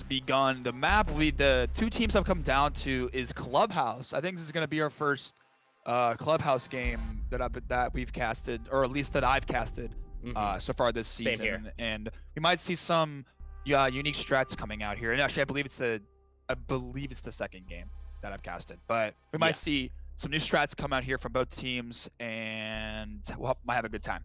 begun. The map the two teams have come down to is Clubhouse. I think this is going to be our first Clubhouse game that we've casted, or at least that I've casted so far this season. Same here. And we might see some unique strats coming out here. And actually, I believe it's the second game that I've casted. But we might see some new strats come out here from both teams, and we might have a good time.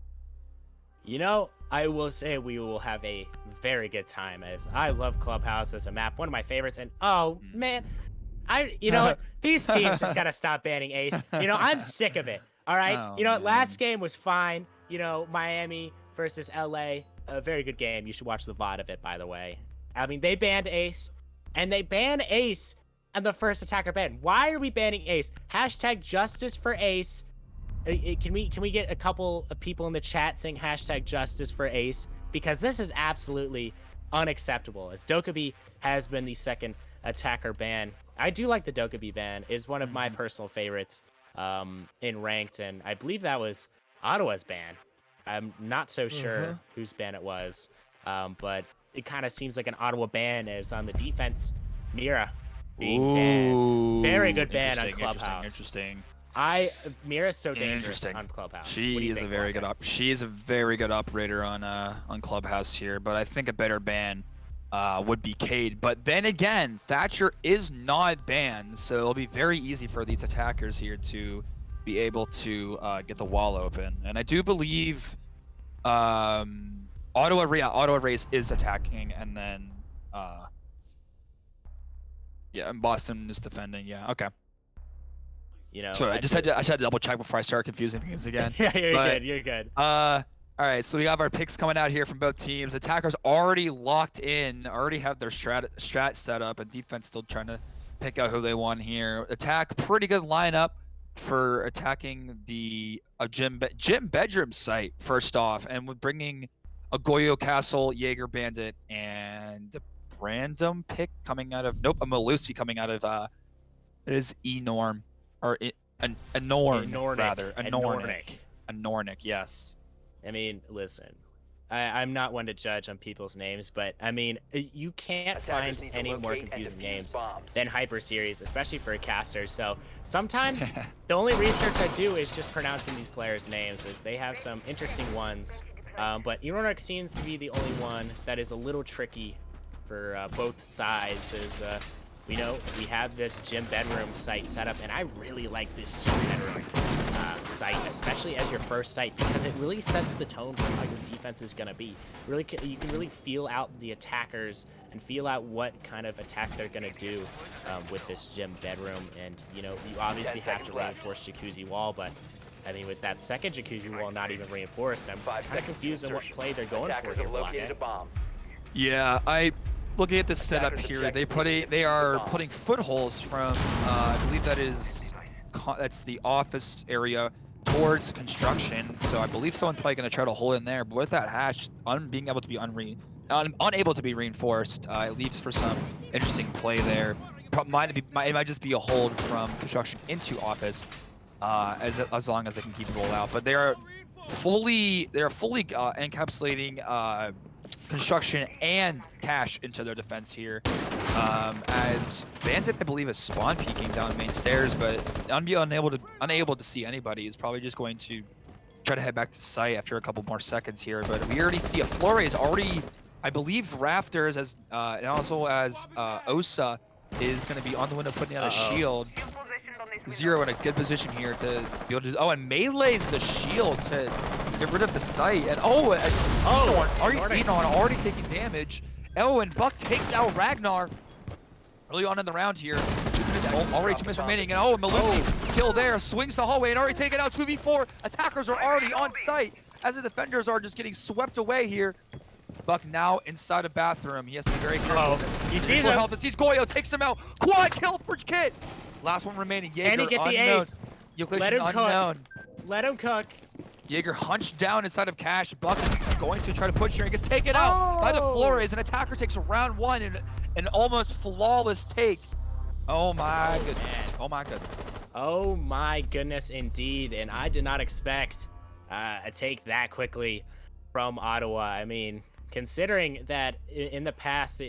You know, I will say we will have a very good time, as I love Clubhouse as a map, one of my favorites. And oh man, you know what? These teams just gotta stop banning Ace. You know, I'm sick of it. All right. Oh, you know, man. last game was fine. You know, Miami versus LA, a very good game. You should watch the VOD of it, by the way. I mean, they banned Ace, and they banned Ace and the first attacker ban. Why are we banning Ace? Hashtag justice for Ace. Can we get a couple of people in the chat saying hashtag justice for Ace? Because this is absolutely unacceptable, as Dokkaebi has been the second attacker ban. I do like the Dokkaebi ban. It's one of my personal favorites in ranked, and I believe that was Ottawa's ban. I'm not so sure whose ban it was, but it kind of seems like an Ottawa ban is on the defense. Mira being banned. Very good ban on Clubhouse. Interesting. Mira's so dangerous on Clubhouse. She is a very good operator on Clubhouse here, but I think a better ban would be Cade. But then again, Thatcher is not banned, so it'll be very easy for these attackers here to be able to get the wall open. And I do believe Ottawa Race is attacking, and then and Boston is defending. Yeah, okay. You know, sorry, I just had to double check before I start confusing things again. Yeah, you're good. All right, so we have our picks coming out here from both teams. Attackers already locked in, already have their strat set up, and defense still trying to pick out who they want here. Attack, pretty good lineup for attacking the gym bedroom site first off, and with bringing a Goyo Castle, Jaeger Bandit, and a random pick coming out of a Malusi coming out of it is Enorm. Or a Nornic, yes. I mean, listen, I'm not one to judge on people's names, but I mean, you can't find any more confusing names than Hyper Series, especially for a caster. So sometimes the only research I do is just pronouncing these players' names, as they have some interesting ones. But Nornic seems to be the only one that is a little tricky for both sides, as we know we have this gym bedroom site set up, and I really like this gym bedroom site, especially as your first site, because it really sets the tone for how your defense is going to be. You can really feel out the attackers and feel out what kind of attack they're going to do with this gym bedroom. And you know, you obviously have to reinforce Jacuzzi wall, but I mean, with that second Jacuzzi wall not even reinforced, I'm kind of confused on what play they're going for here. Yeah, looking at this setup here, they are putting footholds from I believe that's the office area towards construction. So I believe someone's probably going to try to hold in there. But with that hatch being able to be unable to be reinforced, it leaves for some interesting play there. It might just be a hold from construction into office, as long as they can keep it roll out. But they are fully encapsulating construction and cash into their defense here, as Bandit, I believe, is spawn peeking down main stairs, but unable to see anybody. Is probably just going to try to head back to site after a couple more seconds here. But we already see a Flore is already, I believe, Rafters as and also as Osa is going to be on the window putting out a shield. Zero in a good position here to be able to. Oh, and melees the shield to get rid of the site. And Enon already taking damage. Oh, and Buck takes out Ragnar early on in the round here. 2 minutes, already 2 minutes remaining. And Malusi kill there, swings the hallway and already taken out. 2v4. Attackers are already on site as the defenders are just getting swept away here. Buck now inside a bathroom. He has to be very careful. He sees him. He sees Goyo, takes him out. Quad kill for Kit. Last one remaining. Jaeger, and he get the ace. Let him unknown. Cook. Let him cook. Jaeger hunched down inside of Cash. Buck is going to try to push here and gets taken out by the Flores. An attacker takes round one in an almost flawless take. Oh my goodness. Man. Oh my goodness. Oh my goodness indeed. And I did not expect a take that quickly from Ottawa. I mean, considering that in the past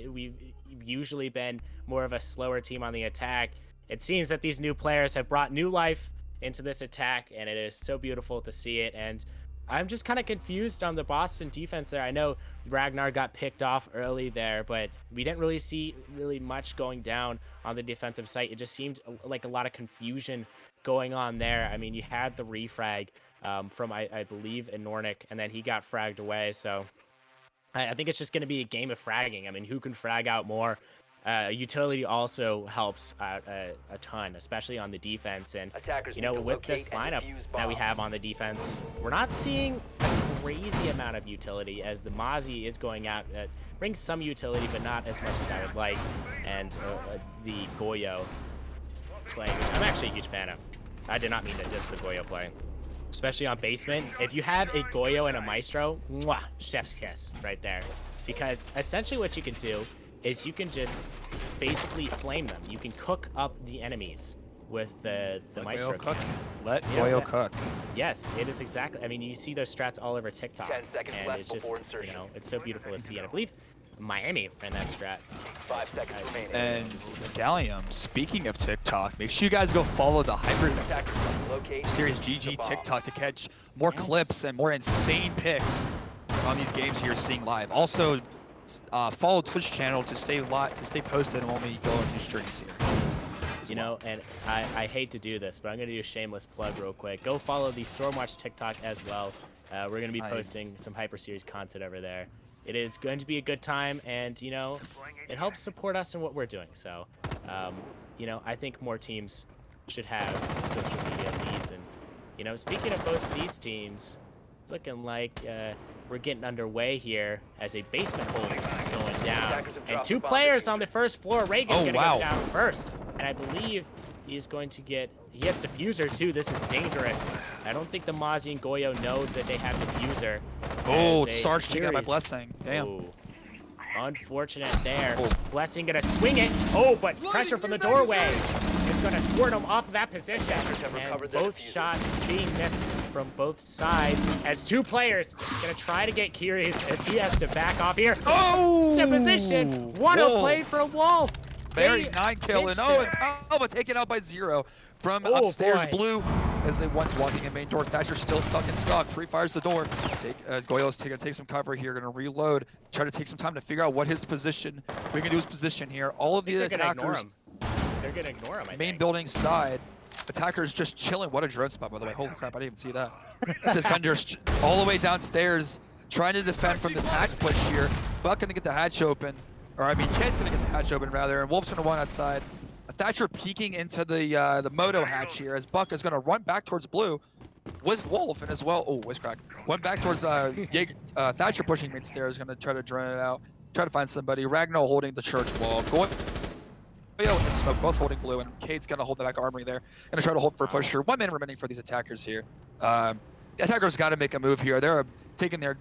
usually been more of a slower team on the attack. It seems that these new players have brought new life into this attack, and it is so beautiful to see it. And I'm just kind of confused on the Boston defense there. I know Ragnar got picked off early there, but we didn't really see much going down on the defensive side. It just seemed like a lot of confusion going on there. I mean, you had the refrag from, I believe, Enornic, and then he got fragged away. So I think it's just going to be a game of fragging. I mean, who can frag out more? Utility also helps out a ton, especially on the defense. And, you know, with this lineup that we have on the defense, we're not seeing a crazy amount of utility, as the Mozzie is going out. Brings some utility, but not as much as I would like. And the Goyo playing, I'm actually a huge fan of. I did not mean to diss the Goyo play. Especially on basement. If you have a Goyo and a Maestro, mwah, chef's kiss right there. Because essentially what you can do is you can just basically flame them. You can cook up the enemies with the Maestro cams. Let Goyo cook. Yes, it is exactly. I mean, you see those strats all over TikTok, and it's just, you know, it's so beautiful to see. And I believe Miami ran that strat. 5 seconds remaining. And Gallium, speaking of TikTok, make sure you guys go follow the Hyper Series GG TikTok to catch more clips and more insane picks on these games you're seeing live. Also, follow Twitch channel to stay posted when we go on new streams here. You know, and I hate to do this, but I'm going to do a shameless plug real quick. Go follow the Stormwatch TikTok as well. We're going to be posting some Hyper Series content over there. It is going to be a good time, and, you know, it helps support us in what we're doing. So, you know, I think more teams should have social media leads. And, you know, speaking of both these teams, it's looking like we're getting underway here as a basement hole going down. And 2 players on the first floor. Reagan's going to go down first. And I believe he's going to get... He has diffuser, too. This is dangerous. I don't think the Mozzie and Goyo know that they have diffuser. Oh, Sarge taking out my Blessing. Damn. Ooh. Unfortunate there. Blessing going to swing it. Oh, but pressure from the doorway. It's going to thwart him off of that position. And both shots being missed from both sides, as 2 players going to try to get Curious as he has to back off here. Oh! To position. What a play for Wolf. Very 9 kill, and Alba taken out by 0 from upstairs. Boy. Blue, as they once walking in main door. Thatcher still stuck in stock. Pre-fires the door. Goyo's going to take some cover here. Going to reload. Try to take some time to figure out what his position. We can do his position here. All of the attackers. They're going to ignore him. Main building side. Attackers just chilling. What a drone spot, by the way. Holy crap! I didn't even see that. Defenders all the way downstairs, trying to defend from this hatch push here. Buck going to get the hatch open. Or, I mean, Kid's going to get the hatch open, rather, and Wolf's going to run outside. Thatcher peeking into the Moto hatch here, as Buck is going to run back towards Blue with Wolf, and as well, oh, Whizcrack. Went back towards Thatcher pushing mid stairs, going to try to drone it out, try to find somebody. Ragnar holding the church wall. Goyo and Smoke both holding Blue, and Cade's going to hold the back armory there. Going to try to hold for a pusher. 1 minute remaining for these attackers here. The attackers got to make a move here. They're taking their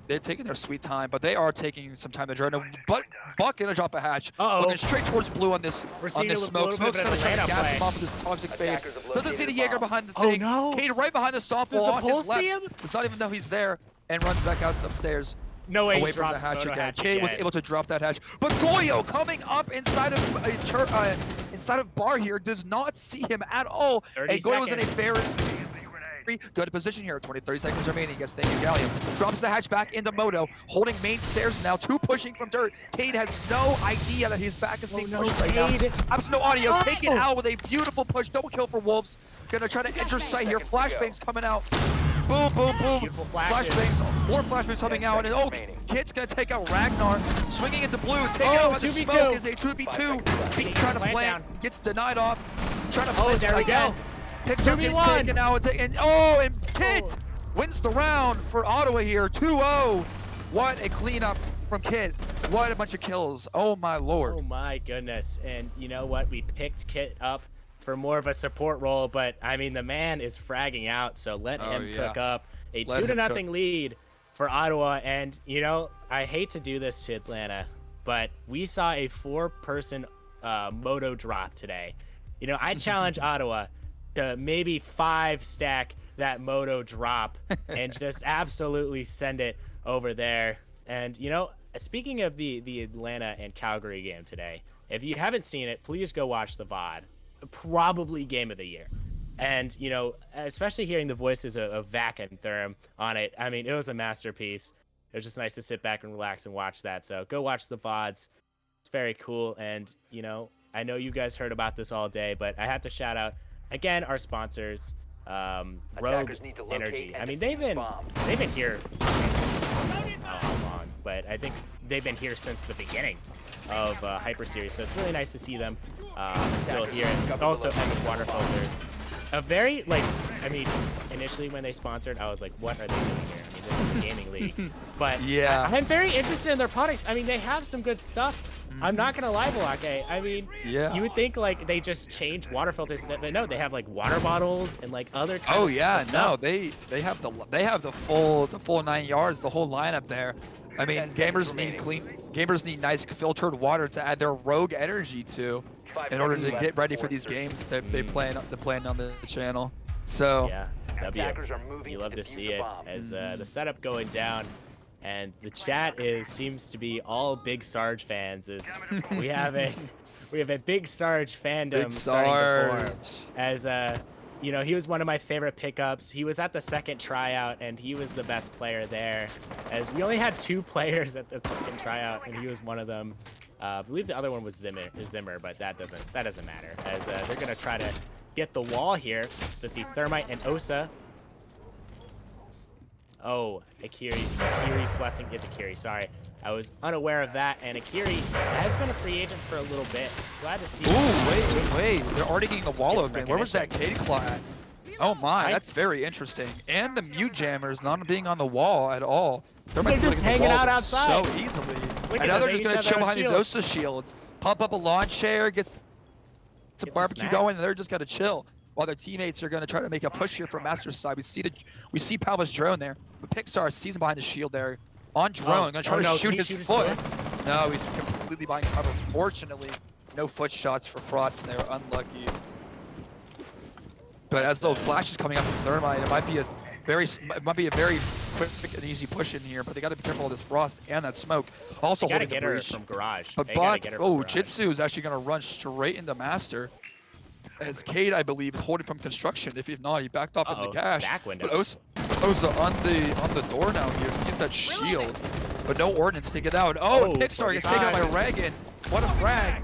sweet time, but they are taking some time to drone. But Buck gonna drop a hatch. Looking straight towards Blue on this smoke. Smoke's gonna try to gas him off with this toxic phase. Doesn't see the Jaeger behind the thing. Oh no! Cade right behind the soft wall on his left. Does not even know he's there, and runs back out upstairs. No way. Away from the hatch again. Cade was able to drop that hatch, but Goyo coming up inside of Bar here does not see him at all. And Goyo's in a very good position here. 30 seconds remaining. Yes, thank you, Gallium. Drops the hatch back into Moto, holding main stairs now. 2 pushing from dirt. Cade has no idea that his back is being pushed right now. Abs no audio. Take it out with a beautiful push. Double kill for Wolves. Gonna try to enter sight here. Flashbangs coming out. Boom, boom, boom. Flashbangs. More flashbangs coming out. And Kid's gonna take out Ragnar. Swinging into Blue. Taking out by the smoke is a 2v2. Kid trying to plant. Gets denied off. Trying to plant there we go. Picks up, gets taken out, and Kid wins the round for Ottawa here, 2-0. What a cleanup from Kid. What a bunch of kills. Oh my lord. Oh my goodness. And you know what? We picked Kid up for more of a support role, but I mean, the man is fragging out, so let him cook up. A 2-0 lead for Ottawa. And you know, I hate to do this to Atlanta, but we saw a 4-person moto drop today. You know, I challenge Ottawa to maybe 5-stack that moto drop and just absolutely send it over there. And you know, speaking of the Atlanta and Calgary game today, If you haven't seen it, please go watch the VOD. Probably game of the year. And, you know, especially hearing the voices of Vac and Therm on it, I mean, it was a masterpiece. It was just nice to sit back and relax and watch that. So go watch the VODs. It's very cool. And, you know, I know you guys heard about this all day, but I have to shout out, again, our sponsors, Rogue Energy. I mean, they've been here, I don't know how long, but I think they've been here since the beginning of Hyper Series. So it's really nice to see them still here. And also Epic Water Filters. A very, like, I mean, initially when they sponsored, I was like, what are they doing here? I mean, this is a gaming league. But yeah, I'm very interested in their products. I mean, they have some good stuff. I'm not going to lie, Blockade. I mean, you would think, like, they just change water filters. But no, they have, like, water bottles and, like, other kinds of stuff. No, they have the full 9 yards, the whole lineup there. I mean, gamers need nice filtered water to add their Rogue Energy to in order to get ready for these games that they're playing on the channel. So yeah, you love to see it as the setup going down, and the chat seems to be all Big Sarge fans. As we have a Big Sarge fandom starting to form. As you know, he was one of my favorite pickups. He was at the second tryout, and he was the best player there. As we only had 2 players at the second tryout, and he was one of them. I believe the other one was Zimmer, but that doesn't matter. As they're gonna try to get the wall here with the Thermite and Osa. Oh, Akiri's blessing is Akiri. Sorry, I was unaware of that. And Akiri has been a free agent for a little bit. Glad to see. Ooh, wait! They're already getting the wall open. Where was that Katie Claw at? Oh my, that's very interesting. And the mute jammers not being on the wall at all. They're just hanging out outside so easily. And now they're just gonna chill behind these Osa shields, pump up a lawn chair, get some barbecue going, and they're just gonna chill while their teammates are gonna try to make a push here from Master's side. We see Palva's drone there, but Pixar sees him behind the shield there. On drone, gonna try to shoot his foot. No, he's completely behind cover. Fortunately, no foot shots for Frost, and they were unlucky. But as those flashes coming up from Thermite, it might be a very quick and easy push in here. But they got to be careful of this Frost and that smoke. Also holding the breach from Garage. But Jitsu is actually gonna run straight into Master. As Cade, I believe, is holding from construction. If not, he backed off into cash. But Osa on the door now here. Sees that shield, but no ordnance to get out. Oh, Pixar gets taken out by Reagan. What a frag!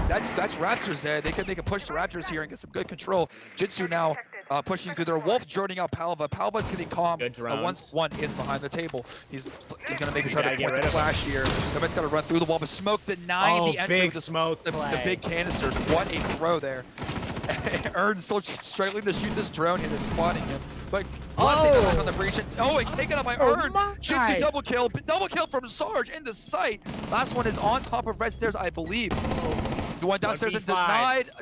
That's Raptors there. They can make a push to Raptors here and get some good control. Jitsu now pushing through their Wolf, droning out Palva. Palva's getting calm. Once one is behind the table, he's gonna make a try to point the flash here. Nobody's gotta run through the wall, but smoke denying the entry. Big smoke. The big canisters. What a throw there. Ern still struggling to shoot this drone and it's spotting him. But on the breach. Oh, and taken out by Ern. Jitsu double kill from Sarge into sight. Last one is on top of red stairs, I believe. The one downstairs and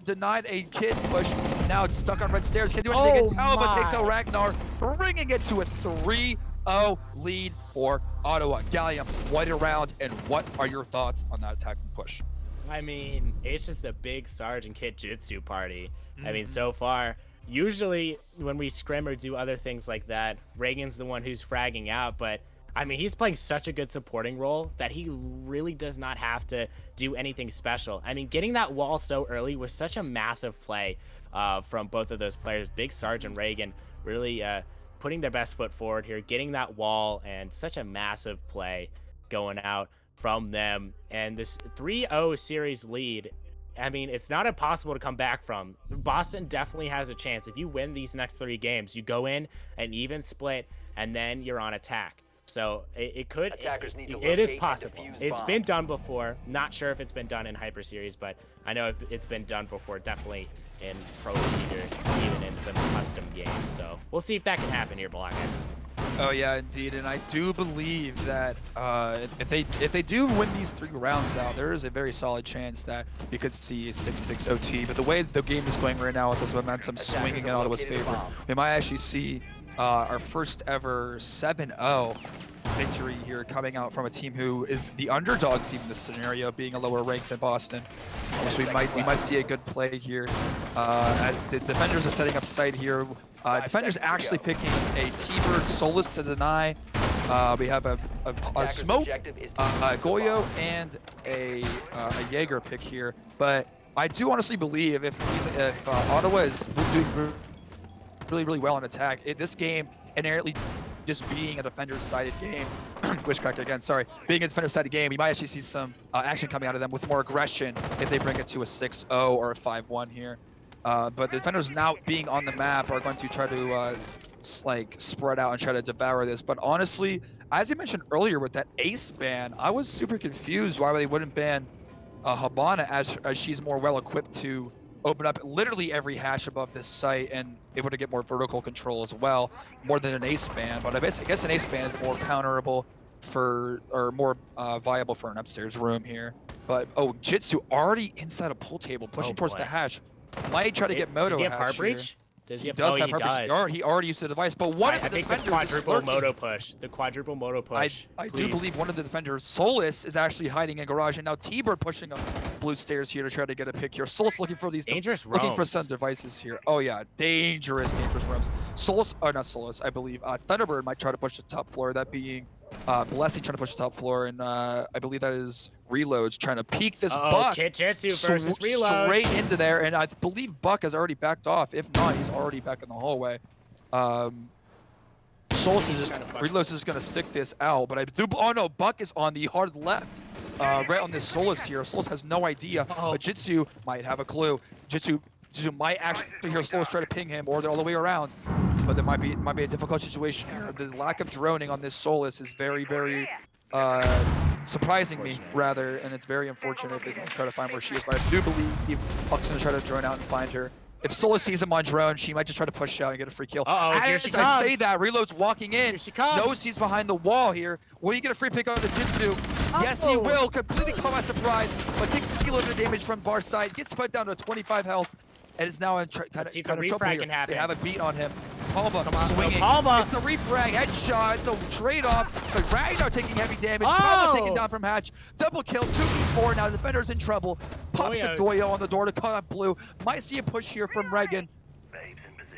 denied a kid push. Now it's stuck on red stairs. Can't do anything. Palva takes out Ragnar, bringing it to a 3-0 lead for Ottawa. Gallium, white around, and what are your thoughts on that attacking push? I mean, it's just a big Sarge and Kit Jitsu party. I mean, so far, usually when we scrim or do other things like that, Reagan's the one who's fragging out, but I mean, he's playing such a good supporting role that he really does not have to do anything special. I mean, getting that wall so early was such a massive play from both of those players, Big Sarge and Reagan, really putting their best foot forward here, getting that wall, and such a massive play going out from them. And this 3-0 series lead, I mean, it's not impossible to come back from. Boston definitely has a chance. If you win these next 3 games, you go in an even split, and then you're on attack. So it is possible. It's been done before. Not sure if it's been done in Hyper Series, but I know it's been done before, definitely in Pro League or even in some custom games. So we'll see if that can happen here, Blockhead. Oh yeah, indeed, and I do believe that if they do win these 3 rounds out, there is a very solid chance that you could see a 6-6 OT. But the way the game is going right now with this momentum swinging in Ottawa's favor, we might actually see our first ever 7-0 victory here coming out from a team who is the underdog team in this scenario, being a lower rank than Boston. So we might see a good play here as the defenders are setting up site here. Defenders actually picking a T-Bird Solus to deny. We have a a smoke, Goyo, and a Jaeger pick here. But I do honestly believe if Ottawa is doing really well on attack, this game inherently just being a defender-sided game, witchcraft again, sorry, being a defender-sided game, you might actually see some action coming out of them with more aggression if they bring it to a 6-0 or a 5-1 here. But the defenders now being on the map are going to try to like spread out and try to devour this. But honestly, as you mentioned earlier with that ace ban, I was super confused why they wouldn't ban Habana as she's more well equipped to open up literally every hash above this site and able to get more vertical control as well, more than an ace ban. But I guess an ace ban is more counterable for, or more viable for an upstairs room here. But oh, Jitsu already inside a pool table, pushing towards the hash. Might try to get Moto. Does he have heart breach? Does he have? Oh, he does. He already used the device, but one of the defenders. The quadruple moto push. The quadruple moto push. I do believe one of the defenders, Solus, is actually hiding in garage, and now T-Bird pushing up blue stairs here to try to get a pick here. Solus looking for these dangerous looking roams. for some devices here. Oh yeah, dangerous roams. Solus, oh not Solus, I believe. Thunderbird might try to push the top floor. That being Blessing trying to push the top floor, and I believe that is Reloads trying to peek this Buck Kitjitsu versus Reloads straight into there, and I believe Buck has already backed off. If not, he's already back in the hallway. Solus is Reloads is going to stick this out, but I do. Oh no, Buck is on the hard left, right on this Solus here. Solus has no idea, but Jitsu might have a clue. Jitsu might actually hear Solus try to ping him, or they're all the way around. But there might be a difficult situation here. The lack of droning on this Solus is very surprising me, rather, and it's very unfortunate if they don't try to find where she is. But I do believe Buck's gonna try to drone out and find her. If Solus sees him on drone, she might just try to push out and get a free kill. Here she comes. I say that, Reload's walking in. Here she comes. Knows he's behind the wall here. Will he get a free pick on the Jitsu? Yes, he will. Completely caught by surprise, but takes a little bit of damage from Bar side. Gets put down to 25 health. And it's now in kind of trouble here. They have a beat on him. Palma swinging. It's the refrag headshot. It's a trade-off. But Ragnar taking heavy damage. Palma taken down from Hatch. Double kill. 2v4. Now the defender's in trouble. Pops a Goyo on the door to cut off Blue. Might see a push here from Regan.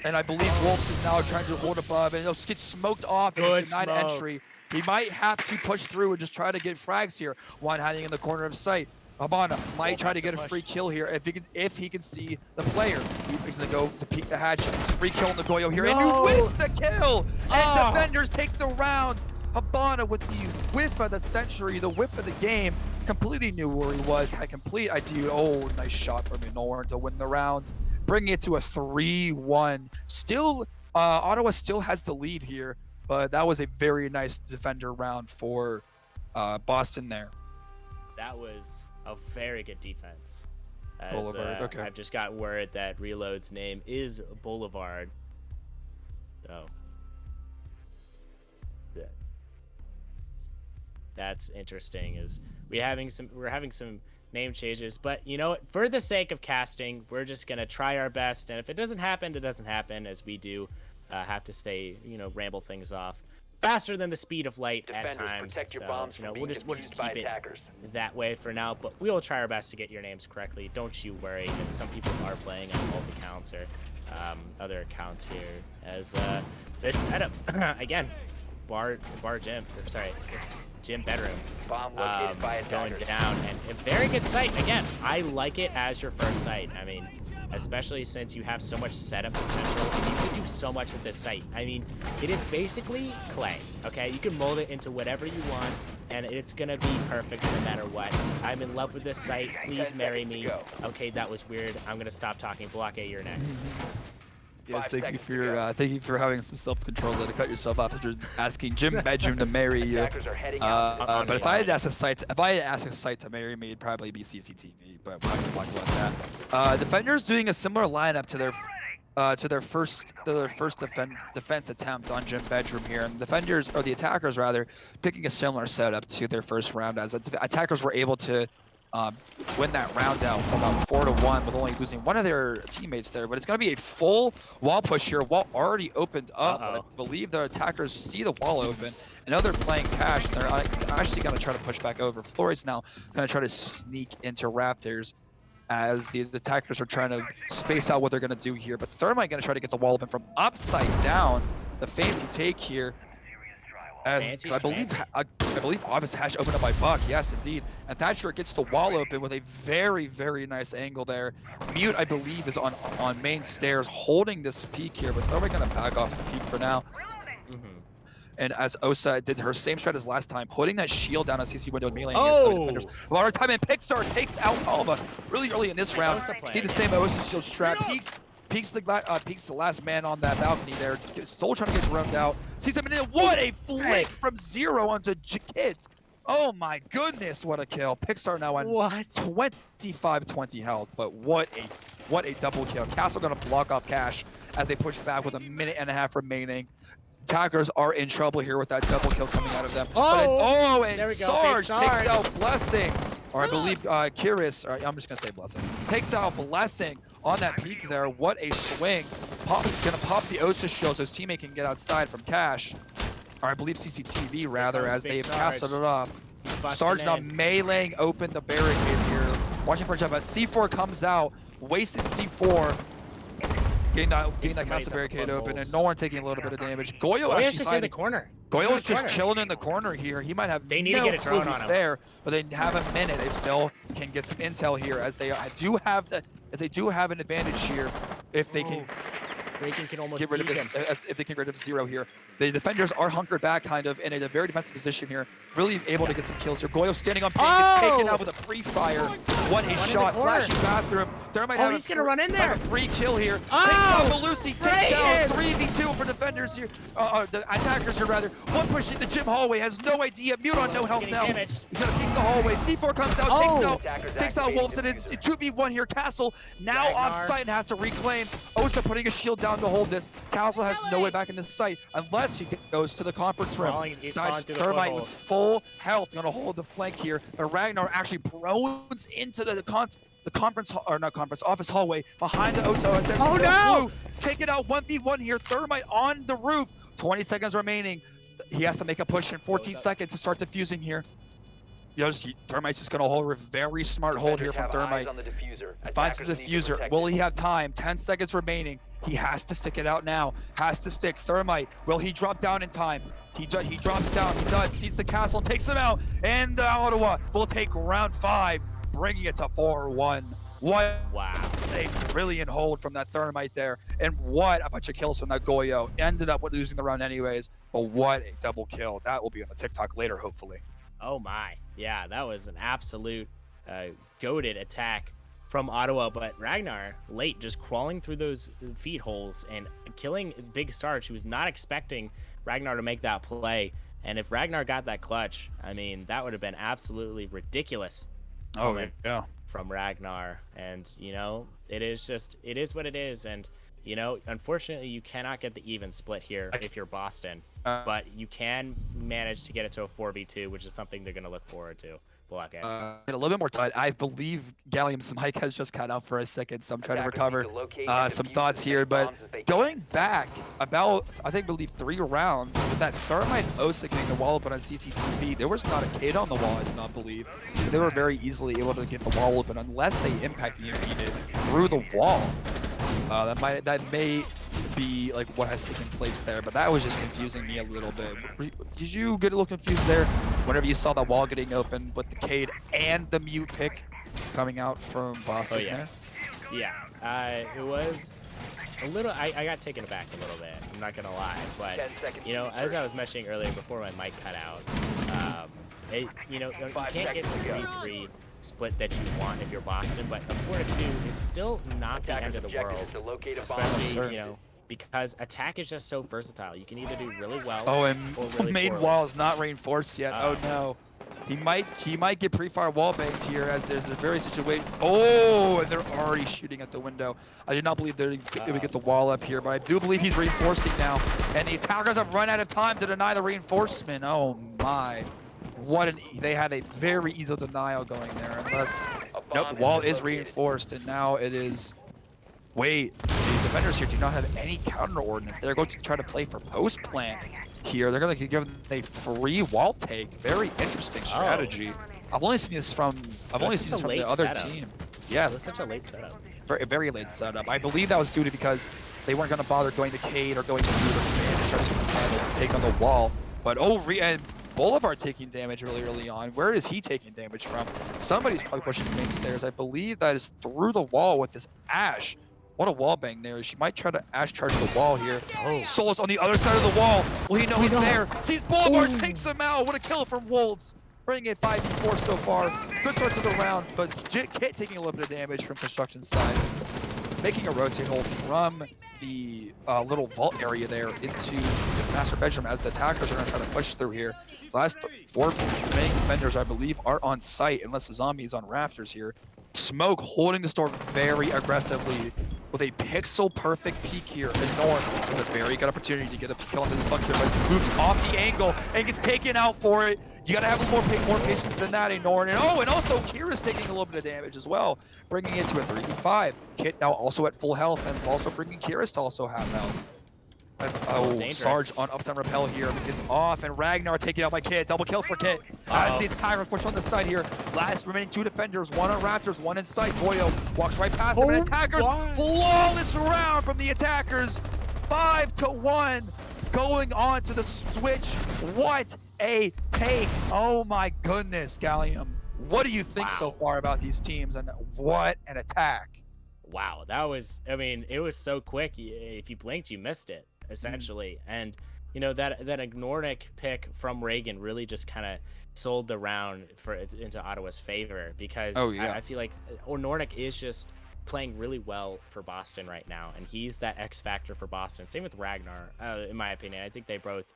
And I believe Wolves is now trying to hold above. And he'll get smoked off and denied entry. He might have to push through and just try to get frags here. One hiding in the corner of sight. Habana might try to get a free kill here if he can see the player. He's gonna go to peek the hatch. Free kill on the Goyo here, and he wins the kill. And defenders take the round. Habana with the whiff of the century, the whiff of the game. Completely knew where he was. Had complete idea. Oh, nice shot from Norn to win the round, bringing it to a 3-1. Still, Ottawa still has the lead here, but that was a very nice defender round for Boston there. That was a very good defense. Boulevard, okay. I've just got word that Reload's name is Boulevard. So that's interesting. Is we're having some name changes, but you know what? For the sake of casting, we're just gonna try our best, and if it doesn't happen, it doesn't happen, as we do have to stay, ramble things off faster than the speed of light at times. So, we'll just keep it that way for now, but we will try our best to get your names correctly. Don't you worry, because some people are playing on multi accounts or other accounts here. As this setup again, bar gym, or sorry, gym bedroom going down, and a very good site. Again, I like it as your first site. I mean, especially since you have so much setup potential and you can do so much with this site. I mean, it is basically clay, okay? You can mold it into whatever you want, and it's gonna be perfect no matter what. I'm in love with this site. Please marry me. Okay, that was weird. I'm gonna stop talking. Block A, you're next. Yes, thank you for having some self-control to cut yourself off after asking Jim Bedroom to marry you. But if I had asked a site to marry me, it'd probably be CCTV. But we're not gonna talk about that. Defenders doing a similar lineup to their first defense attempt on Jim Bedroom here, and defenders, or the attackers rather, picking a similar setup to their first round, as attackers were able to win that round out from about 4-1 with only losing one of their teammates there. But it's going to be a full wall push here. Wall already opened up. But I believe the attackers see the wall open. And now they're playing cash. And they're actually going to try to push back over. Flores now going to try to sneak into Raptors as the attackers are trying to space out what they're going to do here. But Thermite going to try to get the wall open from upside down. The fancy take here. And Fancy I believe schmancy. I believe Office Hash opened up by Buck. Yes, indeed. And Thatcher gets the wall open with a very, very nice angle there. Mute, I believe, is on main stairs holding this peak here, but they're going to back off the peak for now. And as Osa did her same strat as last time, putting that shield down on CC window and melee against other defenders. A lot of time, and Pixar takes out Palma really early in this round. See the same Osa shield strat. Peeks the last man on that balcony there. Still trying to get roamed out. Sees him, and what a flick from Zero onto Jakit. Oh my goodness, what a kill. Pixar now on 25-20 health, but what a double kill. Castle gonna block off Cash as they push back with a minute and a half remaining. Attackers are in trouble here with that double kill coming out of them. And Sarge takes out Blessing. Or I believe Kiris, or I'm just gonna say Blessing, takes out Blessing on that peak there. What a swing. Pop is gonna pop the Osa shield so his teammate can get outside from Cash. Or I believe CCTV rather, as they've casted it off. Sarge now meleeing open the barricade here. Watching for a jump, but C4 comes out, wasted C4. Getting that castle barricade open, and no one taking a little bit of damage. Goyo actually just in the corner. Goyo's just chilling in the corner here. He might have They need to get a drone on him. there, but they have a minute. They still can get some intel here, as they do have an advantage here if they can can almost get rid of this. If they can get rid of Zero here, the defenders are hunkered back, kind of in a very defensive position here, really able to get some kills here. Goyo standing on ping, gets taken out with a free fire. What a shot! Flashing bathroom. He's gonna run in there. Have a free kill here. Takes out Belusi. Takes down 3v2 for defenders here. The attackers here rather. One pushing the gym hallway. Has no idea. Mute on no health now. He's gonna peek the hallway. C4 comes down. Takes out Wolves. And it's 2v1 here. Castle now off site and has to reclaim. Osa putting a shield down to hold this. Castle has no way back into sight unless he goes to the conference room. Thermite with full health gonna hold the flank here. But Ragnar actually prones into the office hallway behind the Osa. Blue. Take it out 1v1 here. Thermite on the roof. 20 seconds remaining. He has to make a push in 14 seconds to start defusing here. Thermite's just gonna hold a very smart hold here from Thermite. Finds the diffuser. Will he have time? 10 seconds remaining. He has to stick it out now. Has to stick. Thermite. Will he drop down in time? He drops down. He does. Sees the castle. Takes him out. And Ottawa will take round 5, bringing it to 4-1. What a brilliant hold from that Thermite there. And what a bunch of kills from that Goyo. Ended up with losing the round anyways. But what a double kill. That will be on the TikTok later, hopefully. Oh my. Yeah, that was an absolute goated attack from Ottawa, but Ragnar late just crawling through those feed holes and killing Big Sarge, who was not expecting Ragnar to make that play. And if Ragnar got that clutch, I mean, that would have been absolutely ridiculous. From Ragnar. And it is what it is. And unfortunately, you cannot get the even split here if you're Boston, but you can manage to get it to a 4v2, which is something they're going to look forward to. A little bit more tight. I believe Gallium's mic has just cut out for a second, so I'm trying to recover some thoughts here. But going back about, I believe 3 rounds, with that Thermite Osa getting the wall open on CCTV, there was not a kid on the wall, I do not believe. They were very easily able to get the wall open unless they impacted EMP through the wall. That may be like what has taken place there, but that was just confusing me a little bit. Did you get a little confused there whenever you saw that wall getting open with the Cade and the Mute pick coming out from Boston there? Yeah, it was a little, I got taken aback a little bit, I'm not gonna lie, but as I was mentioning earlier before my mic cut out, you can't get the 3-3 split that you want if you're Boston, but a 4-2 is still not the end of the world, especially because attack is just so versatile. You can either do really well or really main poorly. wall is not reinforced yet. Oh no, he might get pre-fire wall banked here, as there's a very situation. Oh, and they're already shooting at the window. I did not believe they would get the wall up here, but I do believe he's reinforcing now, and the attackers have run out of time to deny the reinforcement. Oh my. They had a very easy denial going there, unless the wall is reinforced, and now it is. Wait, the defenders here do not have any counter ordnance. They're going to try to play for post plant here. They're going to give them a free wall take. Very interesting strategy. I've only seen this from the other team. Yes, it was such a late setup. Very late setup. I believe that was due to because they weren't going to bother going to Cade or going to Mute and try to take on the wall. But and Boulevard taking damage really early on. Where is he taking damage from? Somebody's probably pushing the main stairs. I believe that is through the wall with this Ash. What a wall bang there. She might try to Ash charge the wall here. Oh. Soul's on the other side of the wall. Will he know he's there? Sees Boulevard, takes him out. What a kill from Wolves. Bringing it 5v4 so far. Good start to the round, but Kit taking a little bit of damage from Construction's side. Making a rotate hold from the little vault area there into the master bedroom as the attackers are going to try to push through here. The last 4 main defenders, I believe, are on site unless the zombie is on rafters here. Smoke holding the storm very aggressively with a pixel perfect peek here. And North has a very good opportunity to get a kill into this bunker, but moves off the angle and gets taken out for it. You gotta have a little more patience than that, Norn. And and also Kira's taking a little bit of damage as well, bringing it to a 3v5. Kit now also at full health and also bringing Kira's to also have health. Sarge on uptime repel here. It's off, and Ragnar taken out by Kit. Double kill for Kit. As the entire push on the side here. Last remaining 2 defenders, 1 on Raptors, 1 in sight. Boyo walks right past him, and attackers, flawless round from the attackers. 5-1, going on to the switch. What a take. Oh my goodness, Gallium. What do you think so far about these teams, and what an attack? Wow, that was, I mean, it was so quick. If you blinked, you missed it, essentially. And, you know, that Ignornic pick from Reagan really just kind of sold the round into Ottawa's favor, because I feel like Ignornic is just playing really well for Boston right now, and he's that X factor for Boston. Same with Ragnar, in my opinion. I think they both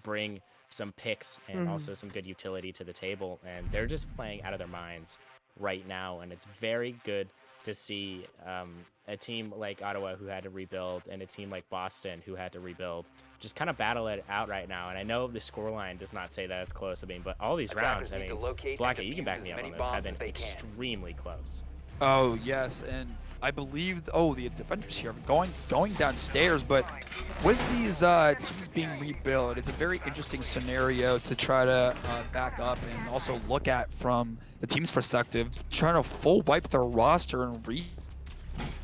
bring some picks and also some good utility to the table, and they're just playing out of their minds right now, and it's very good to see a team like Ottawa, who had to rebuild, and a team like Boston, who had to rebuild, just kind of battle it out right now. And I know the scoreline does not say that it's close. I mean, but all these rounds, I mean, Blacky, you can back me up on this, have been extremely close. Oh yes, and I believe the defenders here are going downstairs, but with these teams being rebuilt, it's a very interesting scenario to try to back up and also look at from the team's perspective, trying to full wipe their roster and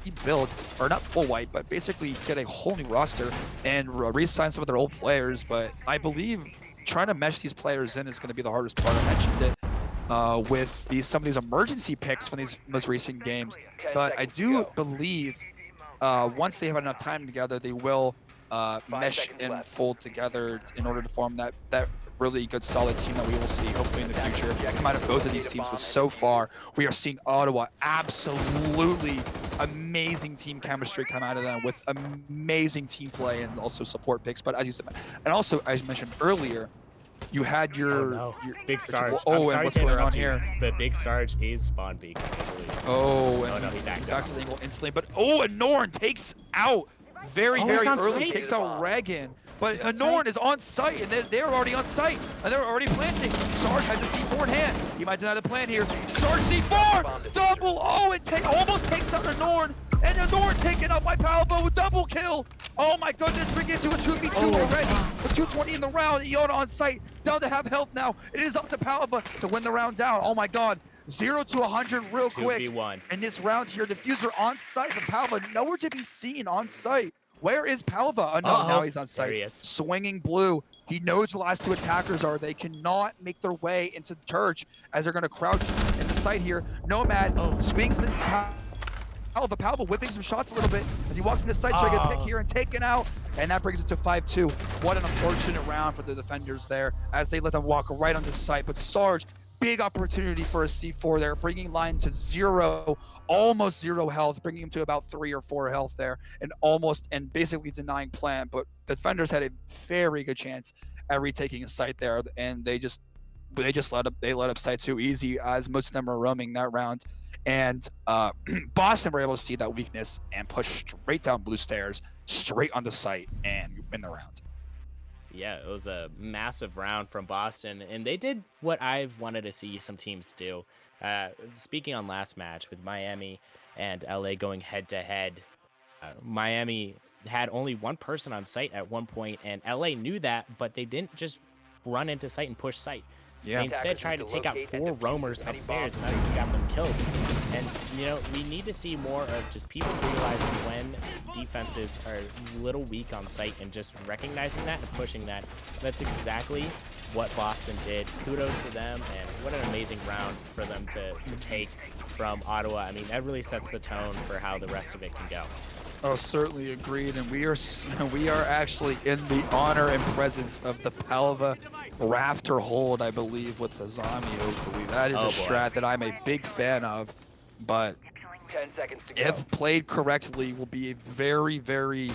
rebuild, or not full wipe, but basically get a whole new roster and re-sign some of their old players. But I believe trying to mesh these players in is going to be the hardest part. I mentioned it with some of these emergency picks from these most recent games, but I do believe once they have enough time together, they will mesh and fold together in order to form that really good solid team that we will see hopefully in the future come out of both of these teams. But so far we are seeing Ottawa absolutely amazing team chemistry come out of them with amazing team play and also support picks. But as you said, and also as mentioned earlier, you had your Big Sarge. And what's going on here? But Big Sarge is spawn beak, I believe. And he back to the angle instantly. But and Norn takes out very early, takes out Reagan. But Norn is on site, and they're already on site, and they're already planting. Sarge has a C4 in hand. He might deny the plan here. Sarge C4! Double! It almost takes out Norn, and Norn taken out by Palvo with double kill. Oh my goodness, bring it to a 2v2 already. With 220 in the round, Iona on site, down to have health now. It is up to Palva to win the round down. Oh my god. 0 to 100 real quick. 2v1. In this round here, Diffuser on site, but Palva nowhere to be seen on site. Where is Palva? Oh no, now he's on site. There he is. Swinging blue. He knows the last 2 attackers are. They cannot make their way into the church as they're going to crouch in the site here. Nomad swings the Palva whipping some shots a little bit as he walks into site, trying to get a pick here and taken out. And that brings it to 5-2. What an unfortunate round for the defenders there as they let them walk right on the site. But Sarge, big opportunity for a C4 there, bringing line to 0, almost 0 health, bringing him to about 3 or 4 health there, and basically denying plant. But the defenders had a very good chance at retaking a site there, and they let up site too easy, as most of them are roaming that round. And Boston were able to see that weakness and push straight down blue stairs, straight on the site, and win the round. Yeah, it was a massive round from Boston, and they did what I've wanted to see some teams do. Speaking on last match with Miami and LA going head-to-head, Miami had only 1 person on site at one point, and LA knew that, but they didn't just run into site and push site. Yeah. They instead tried to take out 4 roamers upstairs, and that's what got them killed. And, you know, we need to see more of just people realizing when defenses are a little weak on site and just recognizing that and pushing that. That's exactly what Boston did. Kudos to them, and what an amazing round for them to take from Ottawa. I mean, that really sets the tone for how the rest of it can go. Oh, certainly agreed. And we are actually in the honor and presence of the Palva Rafter hold, I believe, with the zombie. Hopefully, that is a strat that I'm a big fan of. But 10 seconds to go. if played correctly, will be a very, very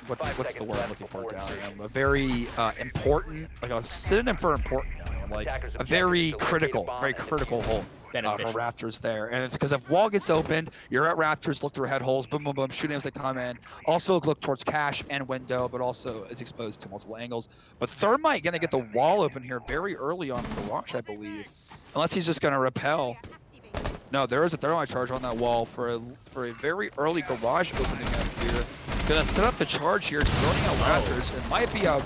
what's the word I'm looking for, Gallium? A very important, like a synonym for important, Gallium, like a very critical hole. For Raptors there. And it's because if wall gets opened, you're at Raptors, look through head holes, boom, boom, boom, shooting as they come in. Also look towards cash and window, but also is exposed to multiple angles. But Thermite gonna get the wall open here very early on the watch, I believe. Unless he's just gonna repel. No, there is a Thermite charge on that wall for a very early garage opening up here. Gonna set up the charge here, joining out Raptors. It might be a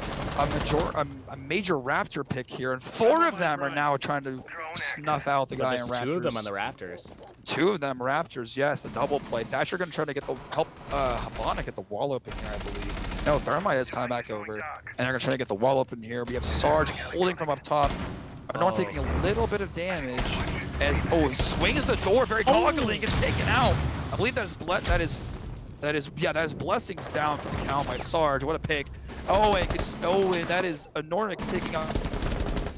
major Raptor pick here, and 4 of them are now trying to snuff out the guy in Raptors. 2 of them on the Raptors. 2 of them Raptors, yes, the double play. Thatcher gonna try to get help Habana get the wall open here, I believe. No, Thermite is coming back over, and they're gonna try to get the wall open here. We have Sarge holding from up top. North taking a little bit of damage as he swings the door very goggly and gets taken out. I believe that is blessings down from the count by Sarge. What a pick. And that is a Norn taking out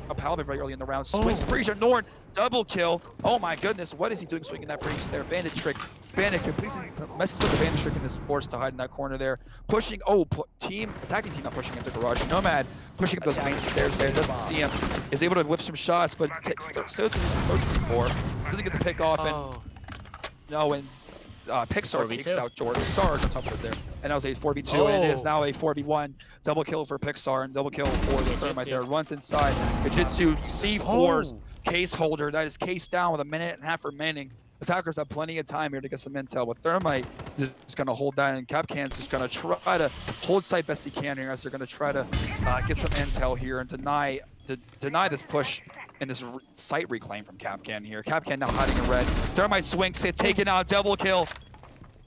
a Palva very early in the round. Swings breach on Norn, double kill. Oh my goodness, what is he doing swinging that breach there? Bandit trick. Bandit completely messes up the bandit trick and is forced to hide in that corner there. Pushing, attacking team not pushing into garage. Nomad pushing up those main stairs there, doesn't see him. Is able to whip some shots, but so doesn't get the pick off, and Pixar takes out Jordan Sarge on top of it there. And that was a 4v2, and it is now a 4v1. Double kill for Pixar and double kill for the Thermite there. Runs inside. Fujitsu C4's case holder. That is case down with 1.5 minutes remaining. Attackers have plenty of time here to get some intel, but Thermite is going to hold that, and Capcan's just going to try to hold site best he can here as they're going to try to get some intel here and deny this push and this site reclaim from Capcan here. Capcan now hiding in red. Thermite swings, taken out, double kill.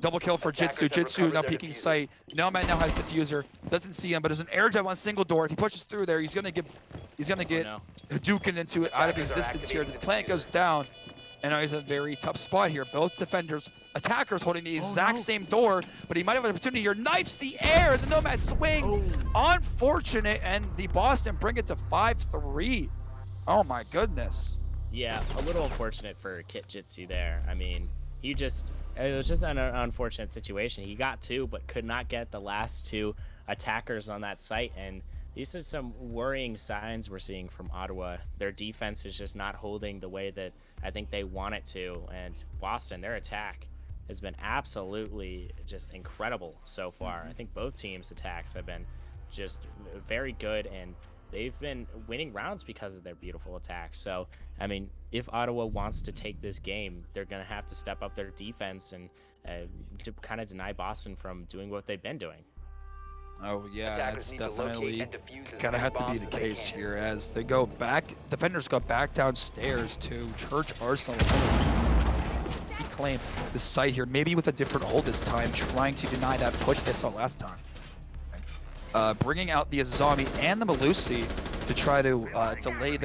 Double kill for Jitsu. Jitsu now peeking site. Nomad now has diffuser. Doesn't see him, but there's an air jab on single door. If he pushes through there, he's gonna get Hadouken into it out of existence here. The plant goes down, and now he's in a very tough spot here. Both defenders, attackers holding the exact same door, but he might have an opportunity here. Knifes the air as the Nomad swings. Unfortunate, and the Boston bring it to 5-3. Oh my goodness. Yeah, a little unfortunate for Kit Jitsu there. I mean, it was just an unfortunate situation. He got 2, but could not get the last 2 attackers on that site. And these are some worrying signs we're seeing from Ottawa. Their defense is just not holding the way that I think they want it to. And Boston, their attack has been absolutely just incredible so far. I think both teams' attacks have been just very good, and they've been winning rounds because of their beautiful attack. So, I mean, if Ottawa wants to take this game, they're going to have to step up their defense and to kind of deny Boston from doing what they've been doing. Oh, yeah, that's definitely going to have to be the case here as they go back. Defenders go back downstairs to Church Arsenal. Reclaim the site here, maybe with a different hold this time, trying to deny that push they saw last time. Bringing out the Azami and the Malusi to try to delay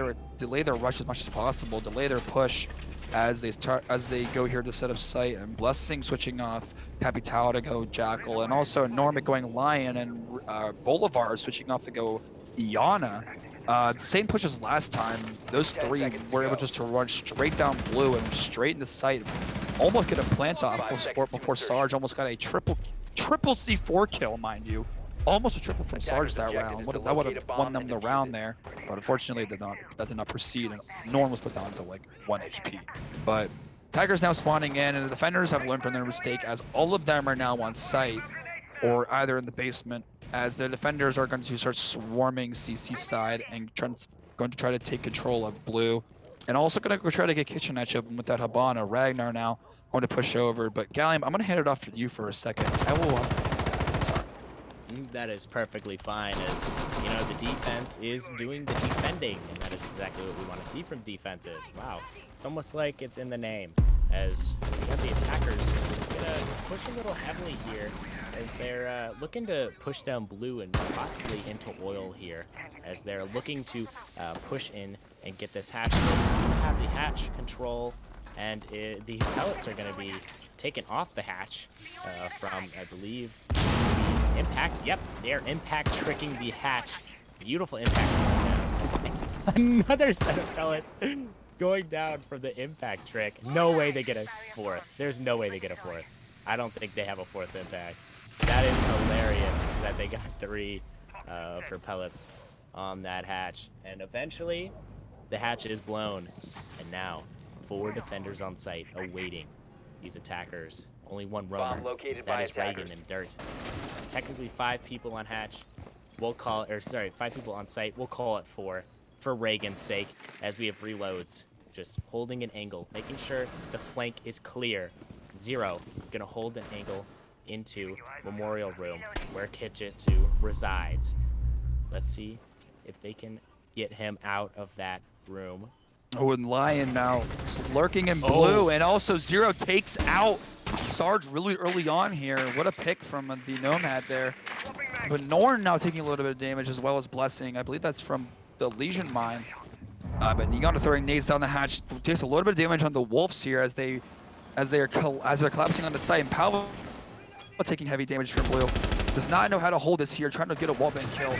their rush as much as possible, delay their push as they go here to set up site. And Blessing switching off Capital to go Jackal, and also Normic going Lion, and Bolivar switching off to go Iana. Same push as last time. Those 3 were able just to run straight down blue and straight in the site. Almost get a plant off before Sarge almost got a triple C4 kill, mind you. Almost a triple from Sarge that round. That would have won them the round there, but unfortunately that did not proceed, and Norm was put down to like 1 HP. But Tigers now spawning in, and the defenders have learned from their mistake as all of them are now on site or either in the basement, as the defenders are going to start swarming CC side and going to try to take control of blue, and also going to try to get kitchen match open with that Habana. Ragnar now going to push over, but Gallium, I'm going to hand it off to you for a second. I will. Sorry. That is perfectly fine, as you know, the defense is doing the defending, and that is exactly what we want to see from defenses. Wow, it's almost like it's in the name, as we have the attackers gonna push a little heavily here, as they're looking to push down blue and possibly into oil here, as they're looking to push in and get this hatch. They have the hatch control, and the pellets are going to be taken off the hatch from, I believe, impact. Yep, they're impact tricking the hatch. Beautiful impacts going down. Another set of pellets going down from the impact trick. No way they get a fourth. There's no way they get a fourth. I don't think they have a fourth impact. That is hilarious that they got 3 for pellets on that hatch. And eventually, the hatch is blown. And now, 4 defenders on site awaiting these attackers. Only 1 roamer. That is Reagan and Dirt. Technically 5 people on hatch. We'll call it, or sorry, 5 people on site. We'll call it 4 for Reagan's sake, as we have reloads. Just holding an angle, making sure the flank is clear. 0 gonna hold an angle into Memorial Room, where Kijitsu resides. Let's see if they can get him out of that room. Oh, and Lion now lurking in blue, and also 0 takes out Sarge really early on here. What a pick from the Nomad there. But Norn now taking a little bit of damage, as well as Blessing. I believe that's from the Legion mine. But Nigano throwing nades down the hatch takes a little bit of damage on the Wolves here as they're collapsing on the site. And Paolo taking heavy damage from blue. Does not know how to hold this here, trying to get a wallbang kill.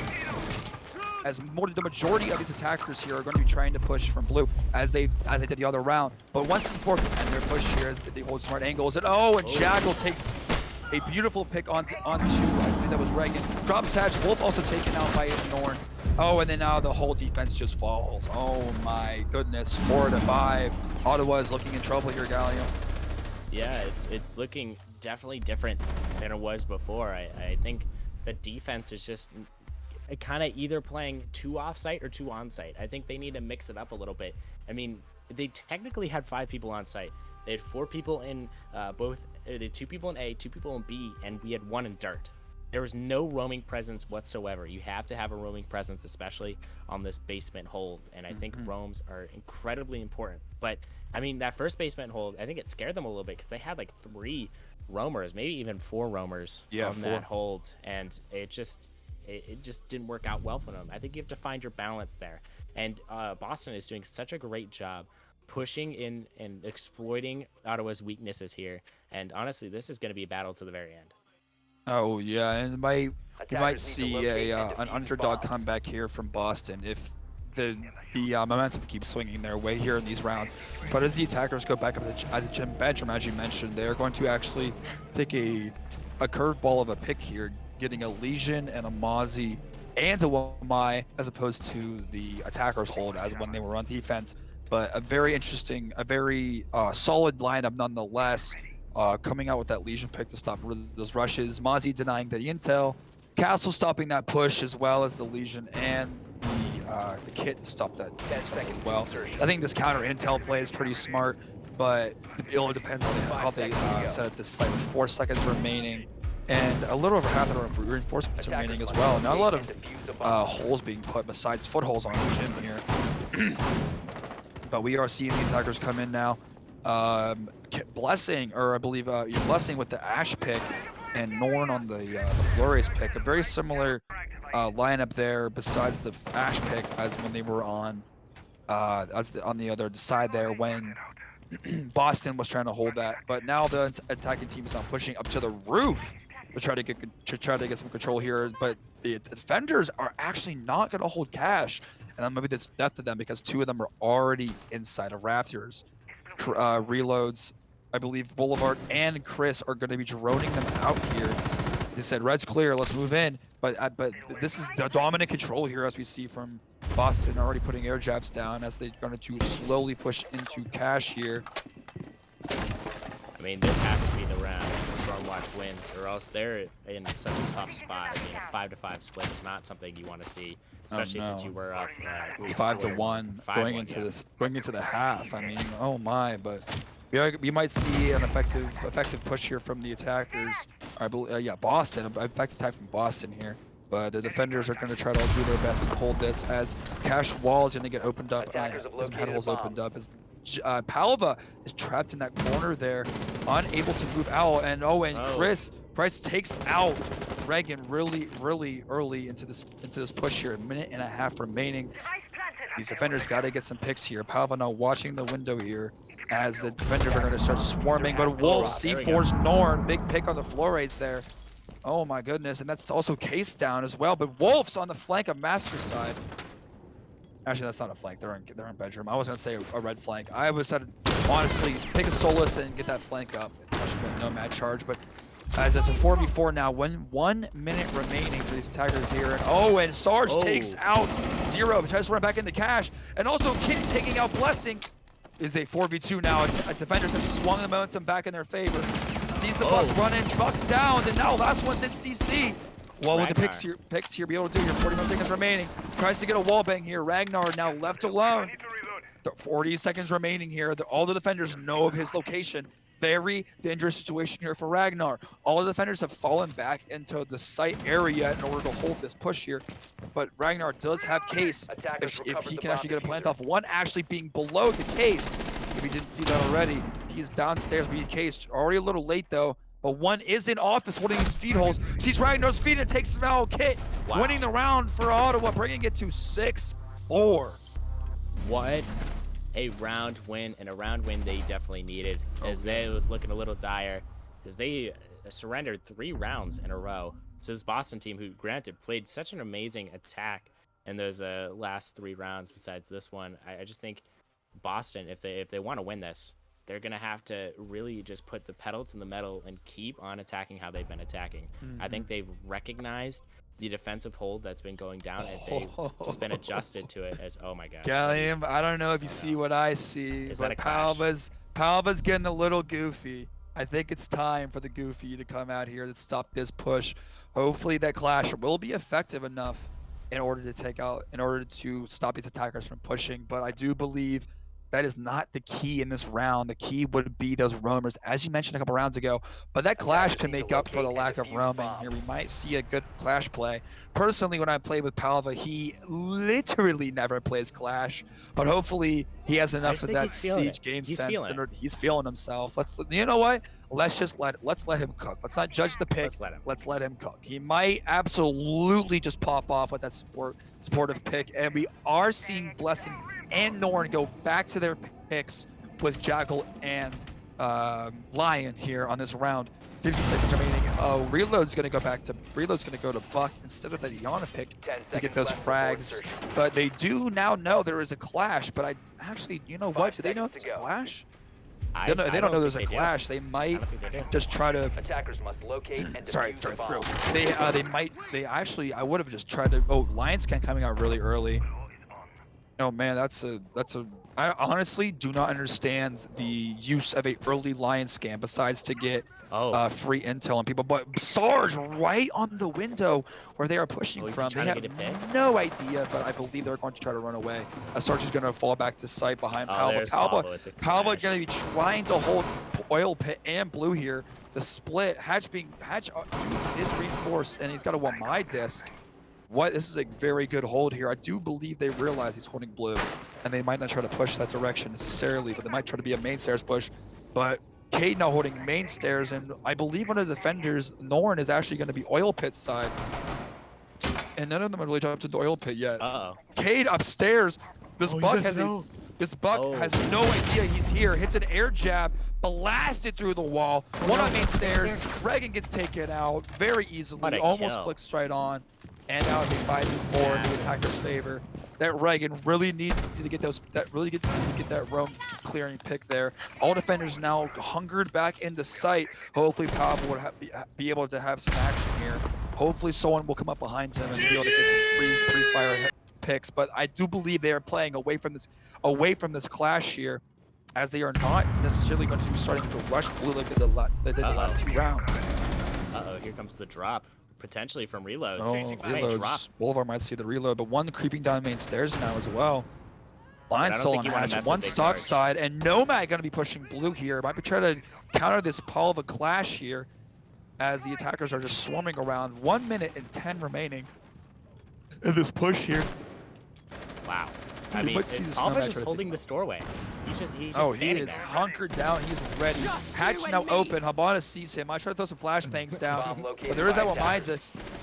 As the majority of these attackers here are going to be trying to push from blue as they did the other round. But once and for and their push here as they hold smart angles. And Jackal takes a beautiful pick onto I think that was Reagan. Drops hatch. Wolf also taken out by Norn. Oh, and then now the whole defense just falls. Oh my goodness. 4-5. Ottawa is looking in trouble here, Gallium. Yeah, it's looking definitely different than it was before. I think the defense is just kind of either playing 2 off-site or 2 on-site. I think they need to mix it up a little bit. I mean, they technically had 5 people on site. They had 4 people in they had 2 people in A, 2 people in B, and we had 1 in Dirt. There was no roaming presence whatsoever. You have to have a roaming presence, especially on this basement hold, and I think roams are incredibly important. But I mean, that first basement hold, I think it scared them a little bit because they had like 3 roamers, maybe even 4 roamers on that hold, and it just didn't work out well for them. I think you have to find your balance there, and Boston is doing such a great job pushing in and exploiting Ottawa's weaknesses here. And honestly, this is going to be a battle to the very end. Oh yeah, and you might see an underdog comeback here from Boston if the momentum keeps swinging their way here in these rounds. But as the attackers go back up at the gym bench, as you mentioned, they're going to actually take a curveball of a pick here, getting a Legion and a Mozzie and a Wamai as opposed to the attackers hold as when they were on defense. But a very interesting, a very solid lineup nonetheless. Coming out with that Legion pick to stop those rushes. Mozzie denying the intel. Castle stopping that push as well as the Legion and the kit to stop that as well. I think this counter intel play is pretty smart, but it all depends on how they set up this site with 4 seconds remaining and a little over half of the reinforcements remaining as well. Not a lot of holes being put besides footholds on the gym here. But we are seeing the attackers come in now. Blessing, or I believe Blessing with the Ash pick and Norn on the Flores pick. A very similar lineup there besides the Ash pick as when they were on on the other side there when Boston was trying to hold that. But now the attacking team is now pushing up to the roof to try to get some control here. But the defenders are actually not going to hold cash, and maybe that's death to them because 2 of them are already inside of rafters. Reloads, I believe Boulevard and Chris are going to be droning them out here. They said red's clear, let's move in. But this is the dominant control here as we see from Boston already putting air jabs down as they're going to slowly push into cash here. I mean, this has to be the round Stormwatch wins, or else they're in such a tough spot. I mean, a 5-5 split is not something you want to see, especially since you were up 5-1 going into the half. I mean, oh my! But We might see an effective push here from the attackers. I believe, yeah, Boston. Effective attack from Boston here. But the defenders are going to try to do their best to hold this as Cash Wall is going to get opened up. Some headholes opened up. As Palva is trapped in that corner there, unable to move out. And Chris Price takes out Reagan really early into this push here. A minute and a half remaining. These defenders got to get some picks here. Palva now watching the window here as the defenders are going to start swarming. But Wolf, C4's Norn, big pick on the floor raids there. Oh my goodness, and that's also Case down as well. But Wolf's on the flank of Master side. Actually, that's not a flank. They're in bedroom. I was gonna say a red flank. I was honestly pick a Solus and get that flank up. Actually, no mad charge, but as it's a 4v4 now, 1 minute remaining for these attackers here. And Sarge takes out Zero, tries to run back into Cash, and also Kid taking out Blessing. Is a 4v2 now. Defenders have swung the momentum back in their favor. Sees the Buck running, Buck down, and now last one's in CC. Well, with the picks here, be able to do here. 41 seconds remaining. Tries to get a wall bang here. Ragnar now left alone. 40 seconds remaining here. All the defenders know of his location. Very dangerous situation here for Ragnar. All the defenders have fallen back into the site area in order to hold this push here. But Ragnar does have Case if he can actually get a plant off. One actually being below the Case. If you didn't see that already, he's downstairs being Case. Already a little late though. But one is in office holding his feed holes. Sees Ragnar's feet and takes him out. Kit winning the round for Ottawa, bringing it to 6-4. What a round win, and a round win they definitely needed, as it was looking a little dire, as they surrendered 3 rounds in a row to this Boston team, who granted played such an amazing attack in those last 3 rounds besides this one. I just think Boston, if they want to win this, they're going to have to really just put the pedal to the metal and keep on attacking how they've been attacking. I think they've recognized the defensive hold that's been going down, and they've just been adjusted to it as, oh my gosh. Gallium, I don't know if you see what I see, but Palva's getting a little goofy. I think it's time for the goofy to come out here to stop this push. Hopefully that clash will be effective enough in order to stop these attackers from pushing, but I do believe that is not the key in this round. The key would be those roamers, as you mentioned a couple rounds ago. But that clash can make up for the lack of roaming here. We might see a good clash play. Personally, when I play with Palva, he literally never plays clash. But hopefully, he has enough of that siege game sense. He's feeling himself. You know what? Let's let him cook. Let's not judge the pick. Let's let him cook. He might absolutely just pop off with that supportive pick, and we are seeing Blessing and Norn go back to their picks with Jackal and Lion here on this round. 15 seconds remaining. Reload's going to go to Buck instead of the Iana pick to get those frags. But they do now know there is a clash. But you know what? Do they know there's a clash? They don't know there's a clash. They might just try to. Attackers must locate and sorry, through. I would have just tried to. Oh, Lion scan coming out really early. Oh man, I honestly do not understand the use of a early Lion scan besides to get free intel on people. But Sarge right on the window where they are pushing from. They have no idea, but I believe they're going to try to run away. Sarge is going to fall back to site behind Palva. Palva going to be trying to hold Oil Pit and Blue here. The split, Hatch is reinforced, and he's got a Wamai disc. This is a very good hold here. I do believe they realize he's holding Blue, and they might not try to push that direction necessarily, but they might try to be a main stairs push. But Cade now holding main stairs, and I believe one of the defenders, Norn, is actually going to be Oil Pit side. And none of them have really jumped to the Oil Pit yet. Cade upstairs. This Buck has no idea he's here. Hits an air jab, blasted through the wall. One on main stairs. Reagan gets taken out very easily. Almost flicks straight on. And now it's a 5-4 in the attacker's favor. That Reagan really needed to get that roam clearing pick there. All defenders now hungered back into sight. Hopefully Palva would be able to have some action here. Hopefully someone will come up behind him and be able to get some free fire picks. But I do believe they are playing away from this clash here, as they are not necessarily going to be starting to rush Blue like they did the last 2 rounds. Here comes the drop. Potentially from reloads. Reloads. Boulevard might see the reload, but one creeping down main stairs now as well. Line I don't still think on you wanna hatch. mess One with Big stock Sarge. side, and Nomad going to be pushing blue here. Might be trying to counter this Paul of a clash here as the attackers are just swarming around. 1 minute and 10 remaining in this push here. Wow. I You mean, might see this Alva's Nomad just try to holding take this doorway. He's just Oh, he standing is there. hunkered down. He's ready. Hatch now open. Habana sees him. Might try to throw some flashbangs down. But there is that one mind that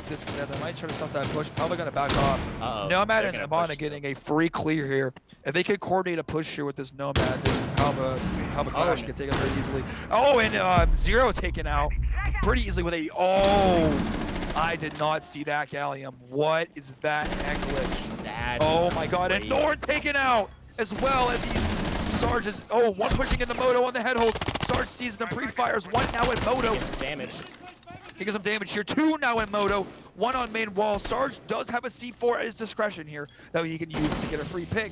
they might try to stop that push. Probably going to back off. Uh-oh. Nomad They're and gonna Habana push getting a free clear here. If they could coordinate a push here with this Nomad, this Halba Clash can take it very easily. Oh, and Zero taken out pretty easily with a... Oh, I did not see that, Gallium. What is that heck glitch? That's Oh my god, and crazy. Nord taken out as well as he... Sarge is... Oh, one pushing into Moto on the head hold. Sarge sees them, pre-fires. One now in Moto. Gets damage. Taking some damage here. Two now in Moto. One on main wall. Sarge does have a C4 at his discretion here that he can use to get a free pick.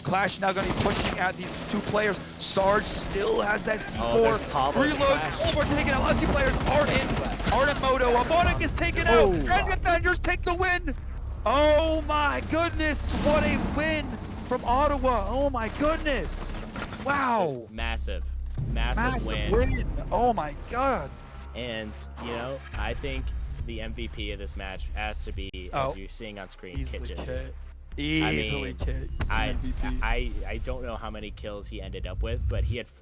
Clash now going to be pushing at these two players. Sarge still has that C4. Oh, there's Pablo Reload. Clash. Oh, we're taking out. Lots of players are in Moto. Abonic is taken out. And Defenders take the win. Oh my goodness. What a win from Ottawa. Oh my goodness. Wow. Massive win. Oh my god. And, you know, I think the MVP of this match has to be, as you're seeing on screen, Easily Kitchen. Kit. Easily mean, Kit. It's an MVP. I don't know how many kills he ended up with, but he had